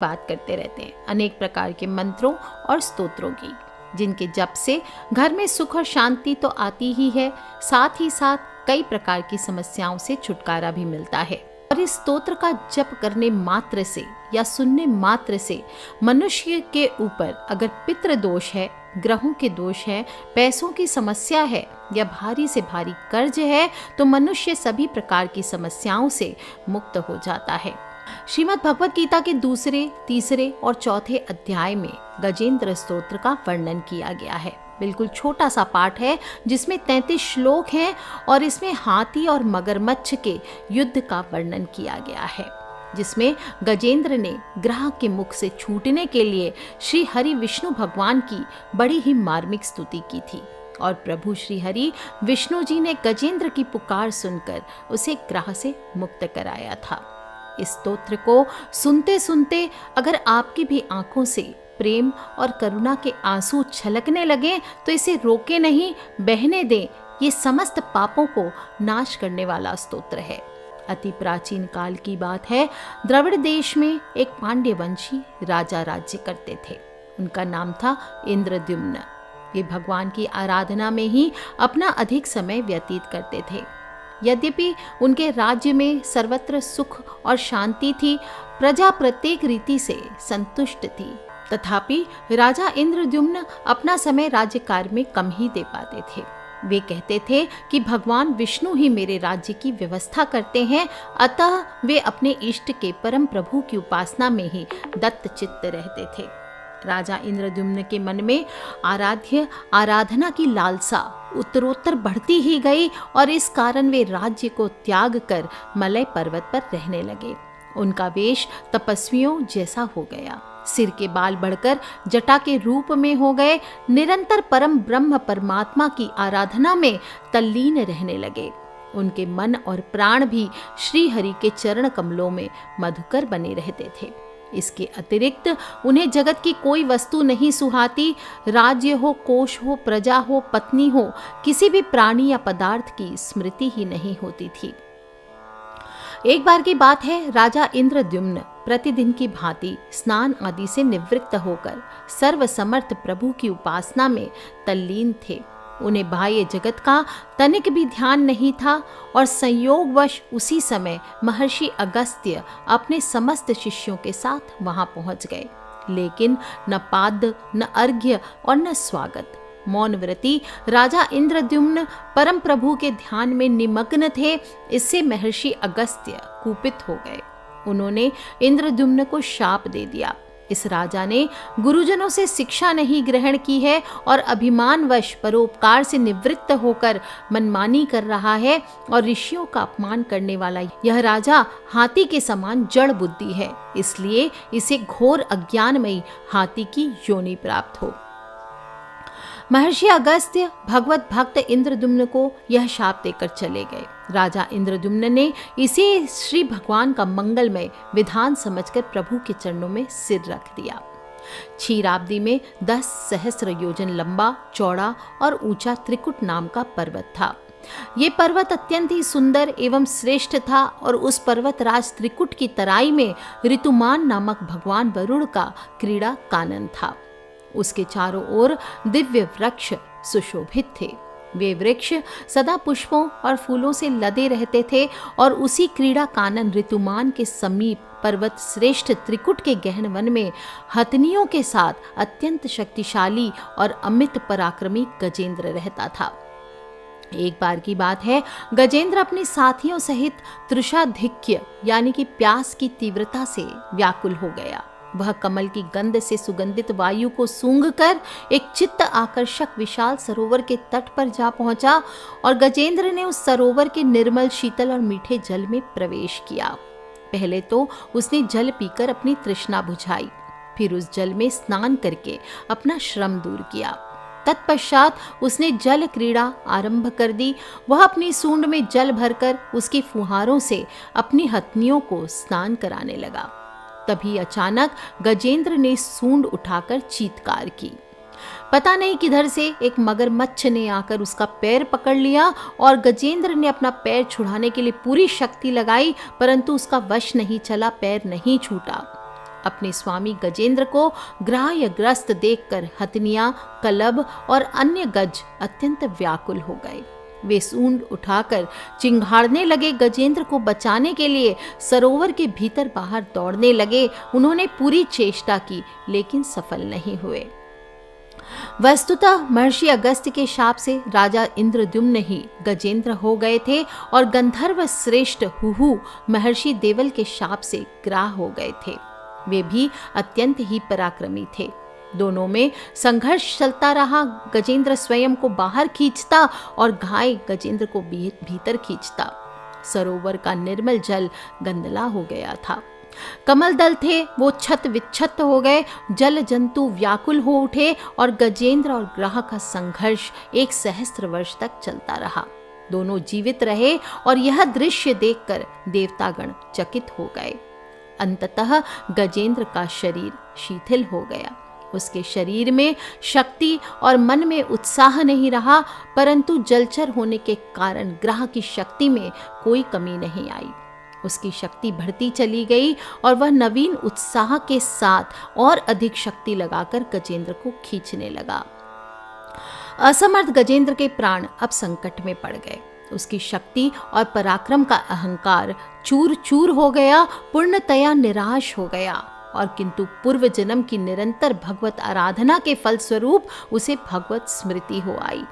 बात करते रहते हैं अनेक प्रकार के मंत्रों और स्तोत्रों की, जिनके जप से घर में सुख और शांति तो आती ही है, साथ ही साथ कई प्रकार की समस्याओं से छुटकारा भी मिलता है। और इस स्तोत्र का जप करने मात्र से या सुनने मात्र से मनुष्य के ऊपर अगर पितृ दोष है, ग्रहों के दोष है, पैसों की समस्या है या भारी से भारी कर्ज है, तो मनुष्य सभी प्रकार की समस्याओं से मुक्त हो जाता है। श्रीमद् भगवत गीता के दूसरे, तीसरे और चौथे अध्याय में गजेंद्र स्तोत्र का वर्णन किया गया है। बिल्कुल छोटा सा पाठ है जिसमें 33 श्लोक हैं और इसमें हाथी और मगरमच्छ के युद्ध का वर्णन किया गया है, जिसमें गजेंद्र ने ग्रह के मुख से छूटने के लिए श्री हरि विष्णु भगवान की बड़ी ही मार्मिक स्तुति की थी और प्रभु श्री हरि विष्णु जी ने गजेंद्र की पुकार सुनकर उसे ग्रह से मुक्त कराया था। इस स्तोत्र को सुनते सुनते अगर आपकी भी आंखों से प्रेम और करुणा के आंसू छलकने लगे तो इसे रोके नहीं, बहने दें। ये समस्त पापों को नाश करने वाला स्तोत्र है। अति प्राचीन काल की बात है। द्रविड़ देश में एक पांड्य वंशी राजा राज्य करते थे। उनका नाम था इंद्रद्युम्न। वे भगवान की आराधना में ही अपना अधिक समय व्यतीत करते थे। यद्यपि उनके राज्य में सर्वत्र सुख और शांति थी, प्रजा प्रत्येक रीति से संतुष्ट थी, तथापि राजा इंद्रद्युम्न अपना समय राज्य कार्य में कम ही दे पाते थे। वे कहते थे कि भगवान विष्णु ही मेरे राज्य की व्यवस्था करते हैं, अतः वे अपने इष्ट के परम प्रभु की उपासना में ही दत्त चित्त रहते थे। राजा इंद्रद्युम्न के मन में आराधना की लालसा उत्तरोत्तर बढ़ती ही गई और इस कारण वे राज्य को त्याग कर मलय पर्वत पर रहने लगे। उनका वेश तपस्वियों जैसा हो गया, सिर के बाल बढ़कर जटा के रूप में हो गए, निरंतर परम ब्रह्म परमात्मा की आराधना में तल्लीन रहने लगे। उनके मन और प्राण भी श्री हरि के चरण कमलों में मधुकर बने रहते थे। इसके अतिरिक्त उन्हें जगत की कोई वस्तु नहीं सुहाती। राज्य हो, कोष हो, प्रजा हो, पत्नी हो, किसी भी प्राणी या पदार्थ की स्मृति ही नहीं होती थी। एक बार की बात है, राजा इंद्रद्युम्न प्रतिदिन की भांति स्नान आदि से निवृत्त होकर सर्वसमर्थ प्रभु की उपासना में तल्लीन थे। उन्हें बाह्य जगत का तनिक भी ध्यान नहीं था और संयोगवश उसी समय महर्षि अगस्त्य अपने समस्त शिष्यों के साथ वहां पहुंच गए। लेकिन न पाद, न अर्घ्य और न स्वागत। मौनव्रती राजा इंद्रद्युम्न परम प्रभु के ध्यान में निमग्न थे। इससे महर्षि अगस्त्य कुपित हो गए। उन्होंने इंद्रद्युम्न को शाप दे दिया। इस राजा ने गुरुजनों से शिक्षा नहीं ग्रहण की है और अभिमानवश परोपकार से निवृत्त होकर मनमानी कर रहा है और ऋषियों का अपमान करने वाला यह राजा हाथी के समान जड़ बुद्धि है, इसलिए इसे घोर अज्ञानमयी हाथी की योनि प्राप्त हो। महर्षि अगस्त्य भगवत भक्त इंद्रद्युम्न को यह शाप देकर चले गए। राजा इंद्रद्युम्न ने इसे श्री भगवान का मंगलमय विधान समझकर प्रभु के चरणों में सिर रख दिया। क्षीराब्दी में 10 सहस्र योजन लंबा, चौड़ा और ऊंचा त्रिकुट नाम का पर्वत था। ये पर्वत अत्यंत ही सुंदर एवं श्रेष्ठ था और उस पर्वत राज त्रिकुट की तराई में ऋतुमान नामक भगवान वरुण का क्रीड़ा कानन था। उसके चारों ओर दिव्य वृक्ष सुशोभित थे। वे वृक्ष सदा पुष्पों और फूलों से लदे रहते थे और उसी क्रीड़ा कानन ऋतुमान के समीप पर्वत श्रेष्ठ त्रिकुट के गहन वन में हथनियों के साथ अत्यंत शक्तिशाली और अमित पराक्रमी गजेंद्र रहता था। एक बार की बात है, गजेंद्र अपने साथियों सहित तृषाधिक्य यानी कि प्यास की तीव्रता से व्याकुल हो गया। वह कमल की गंध से सुगंधित वायु को सूंघकर एक चित्त आकर्षक विशाल सरोवर के तट पर जा पहुंचा और गजेंद्र ने उस सरोवर के निर्मल, शीतल और मीठे जल में प्रवेश किया। पहले तो उसने जल पीकर अपनी तृष्णा बुझाई, फिर उस जल में स्नान करके अपना श्रम दूर किया। तत्पश्चात उसने जल क्रीड़ा आरंभ कर दी। वह अपनी सूंड में जल भरकर उसकी फुहारों से अपनी हथनियों को स्नान कराने लगा। तभी अचानक गजेंद्र ने सूंड उठाकर चीत्कार की। पता नहीं किधर से एक मगरमच्छ ने आकर उसका पैर पकड़ लिया और गजेंद्र ने अपना पैर छुड़ाने के लिए पूरी शक्ति लगाई, परंतु उसका वश नहीं चला, पैर नहीं छूटा। अपने स्वामी गजेंद्र को ग्राह्यग्रस्त देखकर हथनियां, कलब और अन्य गज अत्यंत व्याकुल हो गए। वे सूंड उठाकर चिंघाड़ने लगे। गजेंद्र को बचाने के लिए सरोवर के भीतर बाहर दौड़ने लगे। उन्होंने पूरी चेष्टा की लेकिन सफल नहीं हुए। वस्तुतः महर्षि अगस्त्य के शाप से राजा इंद्रद्युम्न ही गजेंद्र हो गए थे और गंधर्व श्रेष्ठ हुहु महर्षि देवल के शाप से ग्राह हो गए थे। वे भी अत्यंत ही पराक्रमी थे। दोनों में संघर्ष चलता रहा। गजेंद्र स्वयं को बाहर खींचता और घाय गजेंद्र को भीतर खींचता। सरोवर का निर्मल जल गंदला हो गया था। कमल दल थे वो छत विच्छत हो गए। जल जंतु व्याकुल हो उठे और गजेंद्र और ग्रह का संघर्ष 1 सहस्त्र वर्ष तक चलता रहा। दोनों जीवित रहे और यह दृश्य देखकर देवतागण चकित हो गए। अंततः गजेंद्र का शरीर शिथिल हो गया। उसके शरीर में शक्ति और मन में उत्साह नहीं रहा, परंतु जलचर होने के कारण ग्रह की शक्ति में कोई कमी नहीं आई। उसकी शक्ति बढ़ती चली गई और वह नवीन उत्साह के साथ और अधिक शक्ति लगाकर गजेंद्र को खींचने लगा। असमर्थ गजेंद्र के प्राण अब संकट में पड़ गए। उसकी शक्ति और पराक्रम का अहंकार चूर चूर हो गया, पूर्णतया निराश हो गया। और किंतु पूर्व जन्म की निरंतर भगवत आराधना के फलस्वरूप उसे भगवत स्मृति हो आई।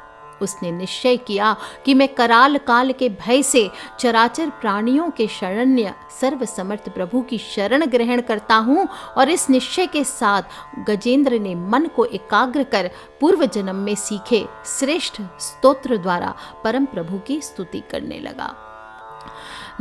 उसने निश्चय किया कि मैं कराल काल के भय से चराचर प्राणियों के शरण्य सर्वसमर्थ प्रभु की शरण ग्रहण करता हूँ। और इस निश्चय के साथ गजेंद्र ने मन को एकाग्र कर पूर्व जन्म में सीखे श्रेष्ठ स्तोत्र द्वारा परम प्रभु की स्तुति करने लगा।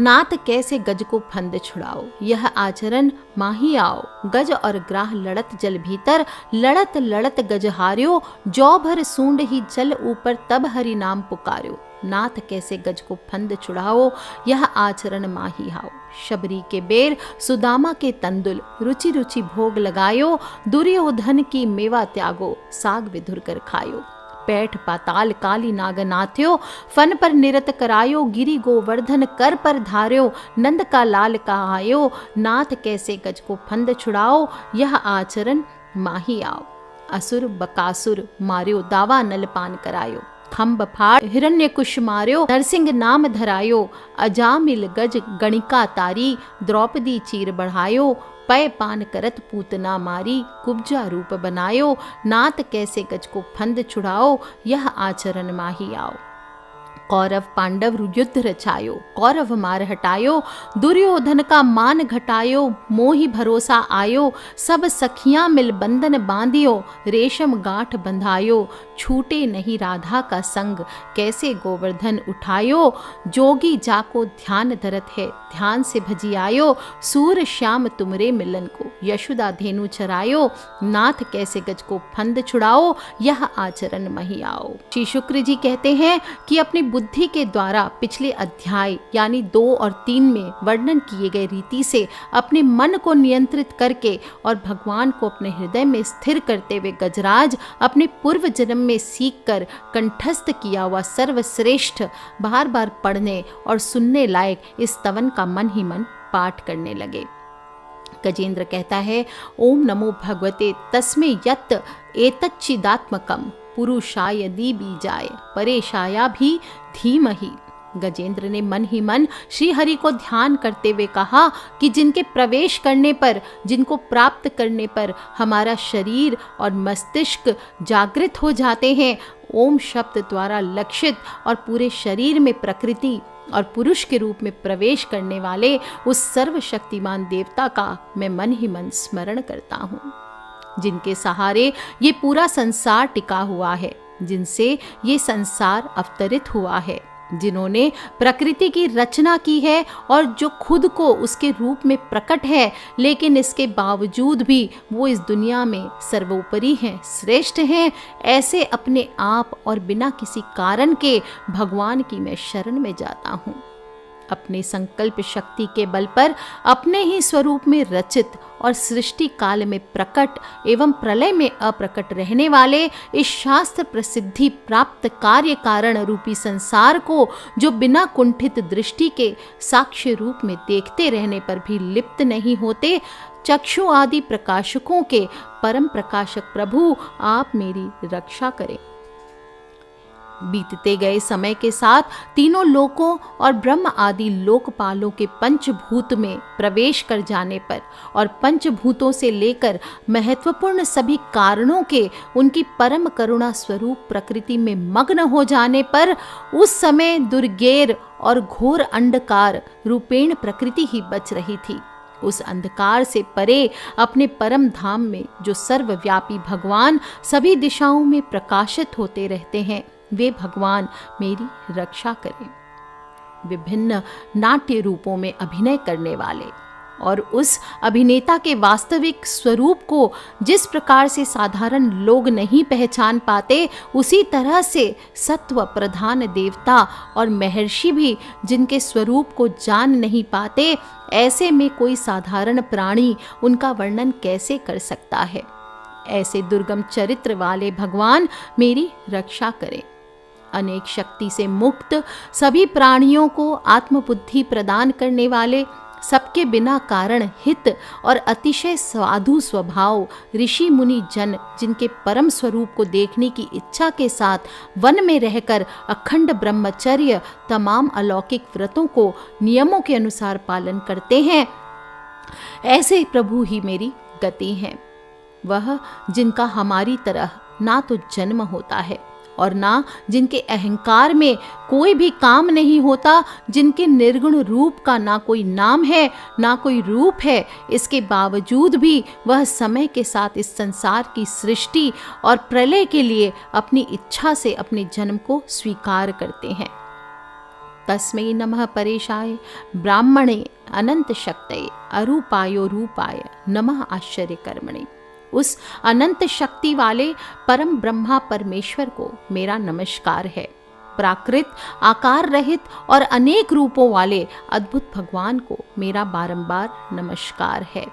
नाथ कैसे गज को फंद छुड़ाओ, यह आचरण माही आओ। गज और ग्राह लड़त जल भीतर, लड़त लड़त गज हार्यो। जौ भर सूंड ही जल ऊपर, तब हरि नाम पुकार्यो। नाथ कैसे गज को फंद छुड़ाओ, यह आचरण माही आओ। शबरी के बेर सुदामा के तंदुल, रुचि रुचि भोग लगायो। दुर्योधन की मेवा त्यागो, साग विधुर कर खायो। पैठ पाताल काली नागनाथ्यो, फन पर निरत करायो। गिरी गोवर्धन कर पर धार्यो, नंद का लाल कहायो। नाथ कैसे गज को फंद छुड़ाओ, यह आचरण माही आओ। असुर बकासुर मार्यो, दावा नलपान करायो। खम्ब फाड़ हिरण्य कुश मार्यो, नरसिंह नाम धरायो। अजामिल गज गणिका तारी, द्रौपदी चीर बढ़ायो। पय पान करत पूतना मारी, कुब्जा रूप बनायो। नाथ कैसे गज को फंद छुड़ाओ, यह आचरण माही आओ। कौरव पांडव युद्ध रचायो, कौरव मार हटायो। दुर्योधन का मान घटायो, मोहि भरोसा आयो। सब सखियां मिल बंधन बांधियो, रेशम गांठ बंधायो। छूटे नहीं राधा का संग, कैसे गोवर्धन उठायो। जोगी जाको ध्यान धरत है, ध्यान से भजी आयो। सूर श्याम तुमरे मिलन को, यशोदा धेनु चरायो। नाथ कैसे गज को फंद छुड़ाओ, यह आचरण मही आओ। श्री शुक्र जी कहते हैं कि अपनी बुद्धि के द्वारा पिछले अध्याय यानी 2 और 3 में वर्णन किए गए रीति से अपने मन को नियंत्रित करके और भगवान को अपने हृदय में स्थिर करते हुए गजराज अपने पूर्व जन्म में सीखकर कंठस्थ किया हुआ सर्वश्रेष्ठ बार बार पढ़ने और सुनने लायक इस स्तवन का मन ही मन पाठ करने लगे। गजेंद्र कहता है, ओम नमो भगवते तस्मै यत् एतच्चिदात्मकम् पुरुषाय दी बीजाय परेशाया भी धीमहि। गजेंद्र ने मन ही मन श्री हरि को ध्यान करते हुए कहा कि जिनके प्रवेश करने पर, जिनको प्राप्त करने पर हमारा शरीर और मस्तिष्क जागृत हो जाते हैं, ओम शब्द द्वारा लक्षित और पूरे शरीर में प्रकृति और पुरुष के रूप में प्रवेश करने वाले उस सर्वशक्तिमान देवता का मैं मन ही मन स्मरण करता हूँ, जिनके सहारे ये पूरा संसार टिका हुआ है, जिनसे ये संसार अवतरित हुआ है, जिन्होंने प्रकृति की रचना की है और जो खुद को उसके रूप में प्रकट है, लेकिन इसके बावजूद भी वो इस दुनिया में सर्वोपरि हैं, श्रेष्ठ हैं। ऐसे अपने आप और बिना किसी कारण के भगवान की मैं शरण में जाता हूँ। अपने संकल्प शक्ति के बल पर अपने ही स्वरूप में रचित और सृष्टि काल में प्रकट एवं प्रलय में अप्रकट रहने वाले इस शास्त्र प्रसिद्धि प्राप्त कार्य कारण रूपी संसार को जो बिना कुंठित दृष्टि के साक्ष्य रूप में देखते रहने पर भी लिप्त नहीं होते, चक्षु आदि प्रकाशकों के परम प्रकाशक प्रभु आप मेरी रक्षा करें। बीतते गए समय के साथ तीनों लोकों और ब्रह्म आदि लोकपालों के पंचभूत में प्रवेश कर जाने पर और पंचभूतों से लेकर महत्वपूर्ण सभी कारणों के उनकी परम करुणा स्वरूप प्रकृति में मग्न हो जाने पर उस समय दुर्गेर और घोर अंधकार रूपेण प्रकृति ही बच रही थी। उस अंधकार से परे अपने परम धाम में जो सर्वव्यापी भगवान सभी दिशाओं में प्रकाशित होते रहते हैं, वे भगवान मेरी रक्षा करें। विभिन्न नाट्य रूपों में अभिनय करने वाले और उस अभिनेता के वास्तविक स्वरूप को जिस प्रकार से साधारण लोग नहीं पहचान पाते, उसी तरह से सत्व प्रधान देवता और महर्षि भी जिनके स्वरूप को जान नहीं पाते, ऐसे में कोई साधारण प्राणी उनका वर्णन कैसे कर सकता है। ऐसे दुर्गम चरित्र वाले भगवान मेरी रक्षा करें। अनेक शक्ति से मुक्त सभी प्राणियों को आत्मबुद्धि प्रदान करने वाले, सबके बिना कारण हित और अतिशय साधु स्वभाव ऋषि मुनि जन, जिनके परम स्वरूप को देखने की इच्छा के साथ वन में रहकर अखंड ब्रह्मचर्य तमाम अलौकिक व्रतों को नियमों के अनुसार पालन करते हैं, ऐसे प्रभु ही मेरी गति हैं। वह जिनका हमारी तरह ना तो जन्म होता है और ना जिनके अहंकार में कोई भी काम नहीं होता, जिनके निर्गुण रूप का ना कोई नाम है ना कोई रूप है, इसके बावजूद भी वह समय के साथ इस संसार की सृष्टि और प्रलय के लिए अपनी इच्छा से अपने जन्म को स्वीकार करते हैं। तस्मै नमः परेशाय ब्राह्मणे अनंत शक्तये अरूपायो रूपाय नमः आश्चर्य कर्मणे। उस अनंत शक्ति वाले परम ब्रह्मा परमेश्वर को मेरा नमस्कार है। प्राकृत आकार रहित और अनेक रूपों वाले अद्भुत भगवान को मेरा बारंबार नमस्कार है।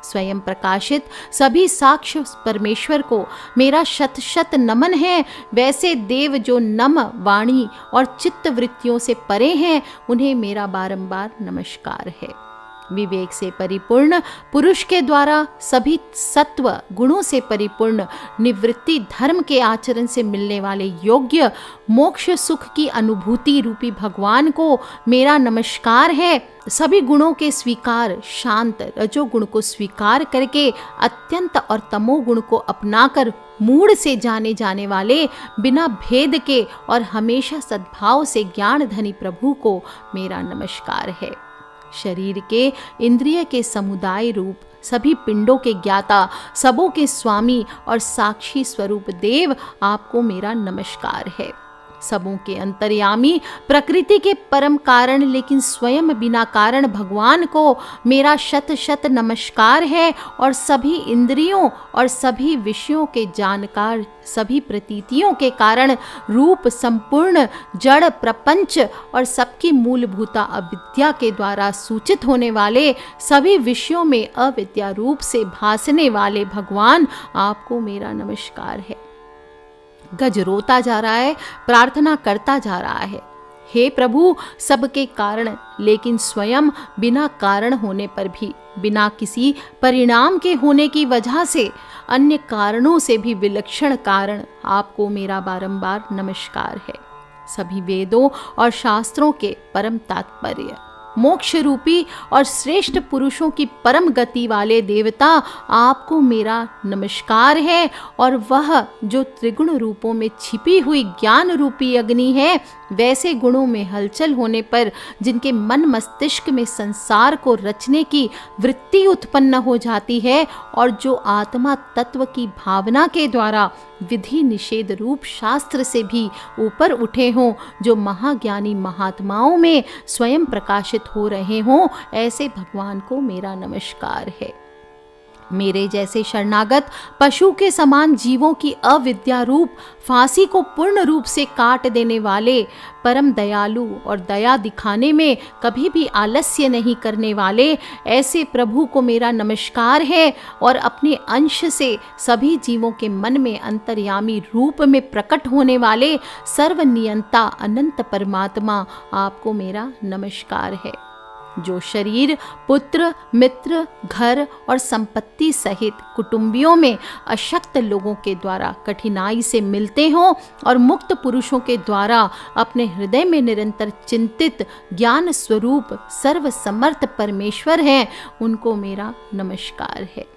स्वयं प्रकाशित सभी साक्ष्य परमेश्वर को मेरा शत शत नमन है। वैसे देव जो नम वाणी और चित्त वृत्तियों से परे हैं, उन्हें मेरा बारंबार नमस्कार है। विवेक से परिपूर्ण पुरुष के द्वारा सभी सत्व गुणों से परिपूर्ण निवृत्ति धर्म के आचरण से मिलने वाले योग्य मोक्ष सुख की अनुभूति रूपी भगवान को मेरा नमस्कार है। सभी गुणों के स्वीकार शांत रजोगुण को स्वीकार करके अत्यंत और तमोगुण को अपनाकर मूढ़ से जाने जाने वाले बिना भेद के और हमेशा सद्भाव से ज्ञान धनी प्रभु को मेरा नमस्कार है। शरीर के इंद्रिय के समुदाय रूप सभी पिंडों के ज्ञाता सबों के स्वामी और साक्षी स्वरूप देव आपको मेरा नमस्कार है। सबों के अंतर्यामी प्रकृति के परम कारण लेकिन स्वयं बिना कारण भगवान को मेरा शत शत नमस्कार है। और सभी इंद्रियों और सभी विषयों के जानकार सभी प्रतीतियों के कारण रूप संपूर्ण जड़ प्रपंच और सबकी मूलभूता अविद्या के द्वारा सूचित होने वाले सभी विषयों में अविद्या रूप से भासने वाले भगवान आपको मेरा नमस्कार है। गज रोता जा रहा है, प्रार्थना करता जा रहा है, हे प्रभु सबके कारण लेकिन स्वयं बिना कारण होने पर भी बिना किसी परिणाम के होने की वजह से अन्य कारणों से भी विलक्षण कारण आपको मेरा बारंबार नमस्कार है। सभी वेदों और शास्त्रों के परम तात्पर्य मोक्ष रूपी और श्रेष्ठ पुरुषों की परम गति वाले देवता आपको मेरा नमस्कार है। और वह जो त्रिगुण रूपों में छिपी हुई ज्ञान रूपी अग्नि है, वैसे गुणों में हलचल होने पर जिनके मन मस्तिष्क में संसार को रचने की वृत्ति उत्पन्न हो जाती है और जो आत्मा तत्व की भावना के द्वारा विधि निषेध रूप शास्त्र से भी ऊपर उठे हों, जो महाज्ञानी महात्माओं में स्वयं प्रकाशित हो रहे हों, ऐसे भगवान को मेरा नमस्कार है। मेरे जैसे शरणागत पशु के समान जीवों की अविद्या रूप फांसी को पूर्ण रूप से काट देने वाले परम दयालु और दया दिखाने में कभी भी आलस्य नहीं करने वाले ऐसे प्रभु को मेरा नमस्कार है। और अपने अंश से सभी जीवों के मन में अंतर्यामी रूप में प्रकट होने वाले सर्वनियंता अनंत परमात्मा आपको मेरा नमस्कार है। जो शरीर, पुत्र, मित्र, घर और संपत्ति सहित कुटुंबियों में अशक्त लोगों के द्वारा कठिनाई से मिलते हों और मुक्त पुरुषों के द्वारा अपने हृदय में निरंतर चिंतित ज्ञान स्वरूप सर्वसमर्थ परमेश्वर हैं, उनको मेरा नमस्कार है।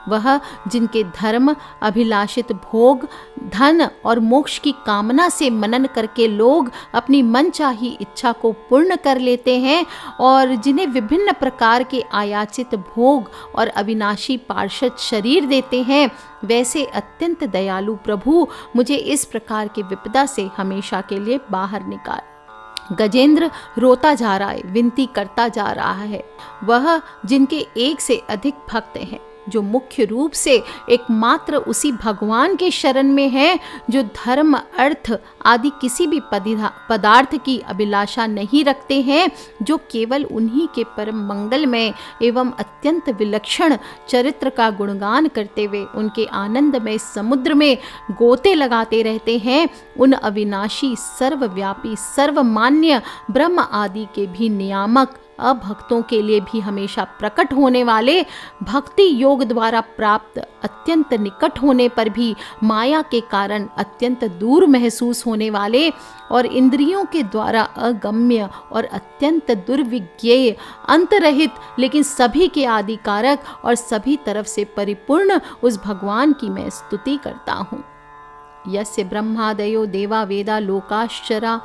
वह जिनके धर्म, अभिलाषित भोग, धन और मोक्ष की कामना से मनन करके लोग अपनी मनचाही इच्छा को पूर्ण कर लेते हैं और जिन्हें विभिन्न प्रकार के आयाचित भोग और अविनाशी पार्षद शरीर देते हैं, वैसे अत्यंत दयालु प्रभु मुझे इस प्रकार की विपदा से हमेशा के लिए बाहर निकाल। गजेंद्र रोता जा रहा है, विनती करता जा रहा है। वह जिनके एक से अधिक भक्त हैं, जो मुख्य रूप से एकमात्र उसी भगवान के शरण में है, जो धर्म, अर्थ आदि किसी भी पदार्थ की अभिलाषा नहीं रखते हैं, जो केवल उन्हीं के परम मंगलमय एवं अत्यंत विलक्षण चरित्र का गुणगान करते हुए उनके आनंदमय समुद्र में गोते लगाते रहते हैं, उन अविनाशी, सर्वव्यापी, सर्वमान्य ब्रह्म आदि के भी नियामक, अभक्तों के लिए भी हमेशा प्रकट होने वाले, भक्ति योग द्वारा प्राप्त, अत्यंत निकट होने पर भी माया के कारण अत्यंत दूर महसूस होने वाले और इंद्रियों के द्वारा अगम्य और अत्यंत दुर्विज्ञेय, अंतरहित लेकिन सभी के आदि कारक और सभी तरफ से परिपूर्ण उस भगवान की मैं स्तुति करता हूँ। यस्य ब्रह्मादयो देवा वेदा लोकाश्चरा,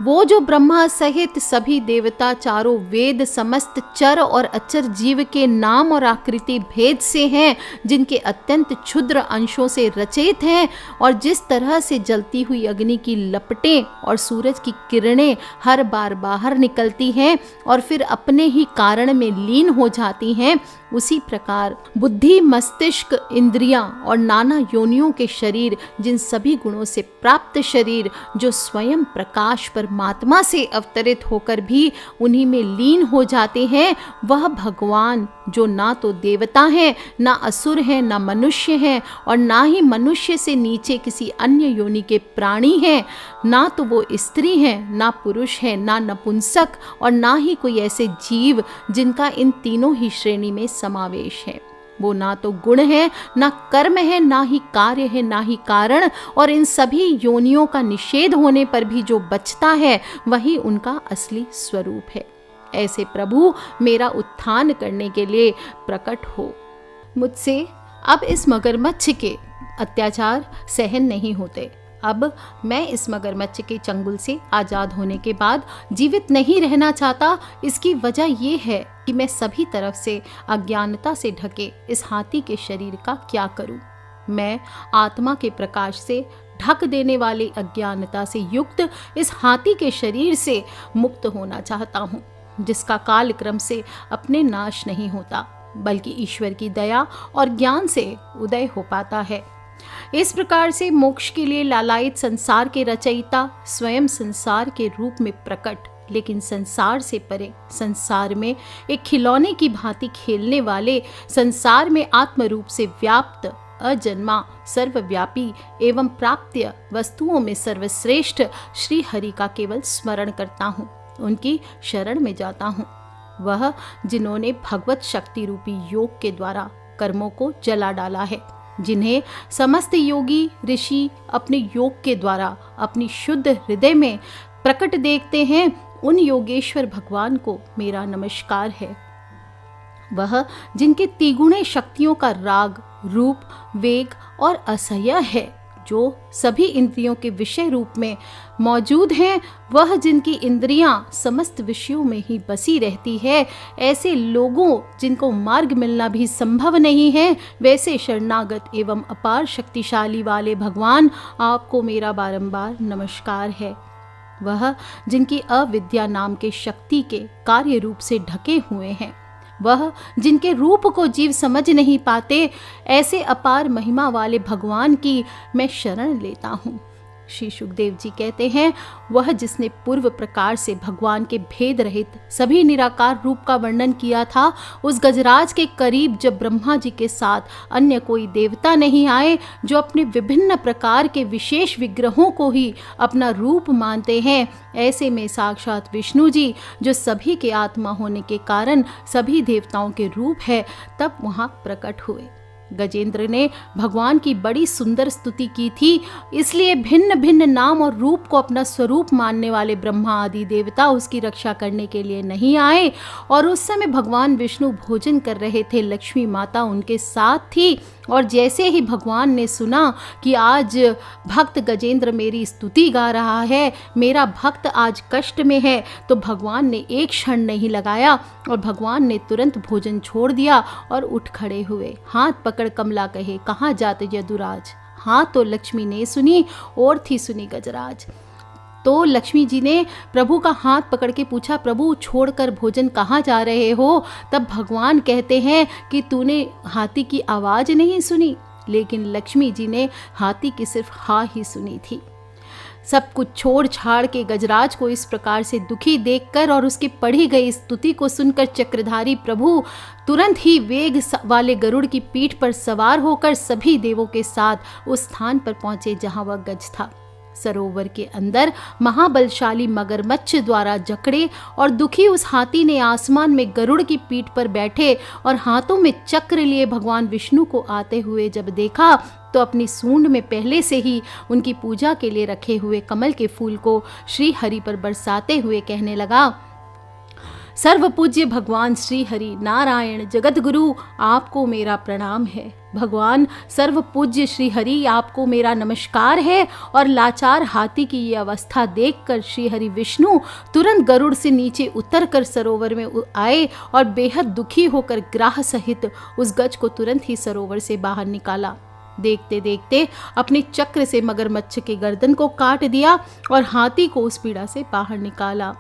वो जो ब्रह्मा सहित सभी देवता, चारों वेद, समस्त चर और अचर जीव के नाम और आकृति भेद से हैं, जिनके अत्यंत क्षुद्र अंशों से रचित हैं और जिस तरह से जलती हुई अग्नि की लपटें और सूरज की किरणें हर बार बाहर निकलती हैं और फिर अपने ही कारण में लीन हो जाती हैं, उसी प्रकार बुद्धि, मस्तिष्क, इंद्रियां और नाना योनियों के शरीर, जिन सभी गुणों से प्राप्त शरीर, जो स्वयं प्रकाश परमात्मा से अवतरित होकर भी उन्हीं में लीन हो जाते हैं, वह भगवान जो ना तो देवता हैं, ना असुर हैं, ना मनुष्य हैं और ना ही मनुष्य से नीचे किसी अन्य योनि के प्राणी हैं, ना तो वो स्त्री हैं, ना पुरुष हैं, ना नपुंसक और ना ही कोई ऐसे जीव जिनका इन तीनों ही श्रेणी में समावेश है। वो ना तो गुण है, ना कर्म है, ना ही कार्य है, ना ही कारण, और इन सभी योनियों का निषेध होने पर भी जो बचता है वही उनका असली स्वरूप है। ऐसे प्रभु मेरा उत्थान करने के लिए प्रकट हो। मुझसे अब इस मगरमच्छ के अत्याचार सहन नहीं होते। अब मैं इस मगरमच्छ के चंगुल से आज़ाद होने के बाद जीवित नहीं रहना चाहता। इसकी वजह ये है कि मैं सभी तरफ से अज्ञानता से ढके इस हाथी के शरीर का क्या करूं। मैं आत्मा के प्रकाश से ढक देने वाली अज्ञानता से युक्त इस हाथी के शरीर से मुक्त होना चाहता हूं, जिसका काल क्रम से अपने नाश नहीं होता, बल्कि ईश्वर की दया और ज्ञान से उदय हो पाता है। इस प्रकार से मोक्ष के लिए लालायित संसार के रचयिता स्वयं संसार के रूप में प्रकट, लेकिन संसार से परे, संसार में एक खिलौने की भांति खेलने वाले, संसार में आत्म रूप से व्याप्त, अजन्मा, सर्वव्यापी एवं प्राप्य वस्तुओं में सर्वश्रेष्ठ श्री हरि का केवल स्मरण करता हूँ, उनकी शरण में जाता हूँ। वह जिन्होंने भगवत शक्ति रूपी योग के द्वारा कर्मों को जला डाला है, जिन्हें समस्त योगी ऋषि अपने योग के द्वारा अपनी शुद्ध हृदय में प्रकट देखते हैं, उन योगेश्वर भगवान को मेरा नमस्कार है। वह जिनके तिगुणे शक्तियों का राग, रूप, वेग और असह्य है, जो सभी इंद्रियों के विषय रूप में मौजूद हैं, वह जिनकी इंद्रियां समस्त विषयों में ही बसी रहती है, ऐसे लोगों जिनको मार्ग मिलना भी संभव नहीं है, वैसे शरणागत एवं अपार शक्तिशाली वाले भगवान, आपको मेरा बारंबार नमस्कार है। वह जिनकी अविद्या नाम के शक्ति के कार्य रूप से ढके हुए हैं, वह जिनके रूप को जीव समझ नहीं पाते, ऐसे अपार महिमा वाले भगवान की मैं शरण लेता हूँ। श्री सुखदेव जी कहते हैं, वह जिसने पूर्व प्रकार से भगवान के भेद रहित सभी निराकार रूप का वर्णन किया था, उस गजराज के करीब जब ब्रह्मा जी के साथ अन्य कोई देवता नहीं आए, जो अपने विभिन्न प्रकार के विशेष विग्रहों को ही अपना रूप मानते हैं, ऐसे में साक्षात विष्णु जी, जो सभी के आत्मा होने के कारण सभी देवताओं के रूप है, तब वहाँ प्रकट हुए। गजेंद्र ने भगवान की बड़ी सुंदर स्तुति की थी, इसलिए भिन्न भिन्न नाम और रूप को अपना स्वरूप मानने वाले ब्रह्मा आदि देवता उसकी रक्षा करने के लिए नहीं आए। और उस समय भगवान विष्णु भोजन कर रहे थे, लक्ष्मी माता उनके साथ थी। और जैसे ही भगवान ने सुना कि आज भक्त गजेंद्र मेरी स्तुति गा रहा है, मेरा भक्त आज कष्ट में है, तो भगवान ने एक क्षण नहीं लगाया और भगवान ने तुरंत भोजन छोड़ दिया और उठ खड़े हुए। हाथ पकड़ कमला कहे, कहाँ जाते यदुराज। हाँ, तो लक्ष्मी ने सुनी और थी सुनी गजराज। तो लक्ष्मी जी ने प्रभु का हाथ पकड़ के पूछा, प्रभु छोड़कर भोजन कहाँ जा रहे हो। तब भगवान कहते हैं कि तूने हाथी की आवाज़ नहीं सुनी, लेकिन लक्ष्मी जी ने हाथी की सिर्फ हाँ ही सुनी थी। सब कुछ छोड़ छाड़ के गजराज को इस प्रकार से दुखी देखकर और उसकी पढ़ी गई स्तुति को सुनकर चक्रधारी प्रभु तुरंत ही वेग वाले गरुड़ की पीठ पर सवार होकर सभी देवों के साथ उस स्थान पर पहुंचे जहां वह गज था। सरोवर के अंदर महाबलशाली मगरमच्छ द्वारा जकड़े और दुखी उस हाथी ने आसमान में गरुड़ की पीठ पर बैठे और हाथों में चक्र लिए भगवान विष्णु को आते हुए जब देखा, तो अपनी सूंड में पहले से ही उनकी पूजा के लिए रखे हुए कमल के फूल को श्री हरि पर बरसाते हुए कहने लगा, सर्वपूज्य भगवान श्री हरि नारायण जगत गुरु, आपको मेरा प्रणाम है। भगवान सर्वपूज्य श्री हरि, आपको मेरा नमस्कार है। और लाचार हाथी की ये अवस्था देखकर श्री हरि विष्णु तुरंत गरुड़ से नीचे उतरकर सरोवर में आए और बेहद दुखी होकर ग्राह सहित उस गज को तुरंत ही सरोवर से बाहर निकाला। देखते देखते अपने चक्र से मगरमच्छ के गर्दन को काट दिया और हाथी को उस पीड़ा से बाहर निकाला।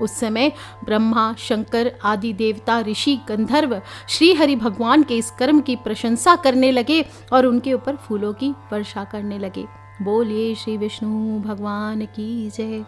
उस समय ब्रह्मा, शंकर आदि देवता, ऋषि, गंधर्व श्री हरि भगवान के इस कर्म की प्रशंसा करने लगे और उनके ऊपर फूलों की वर्षा करने लगे। बोलिए श्री विष्णु भगवान की जय।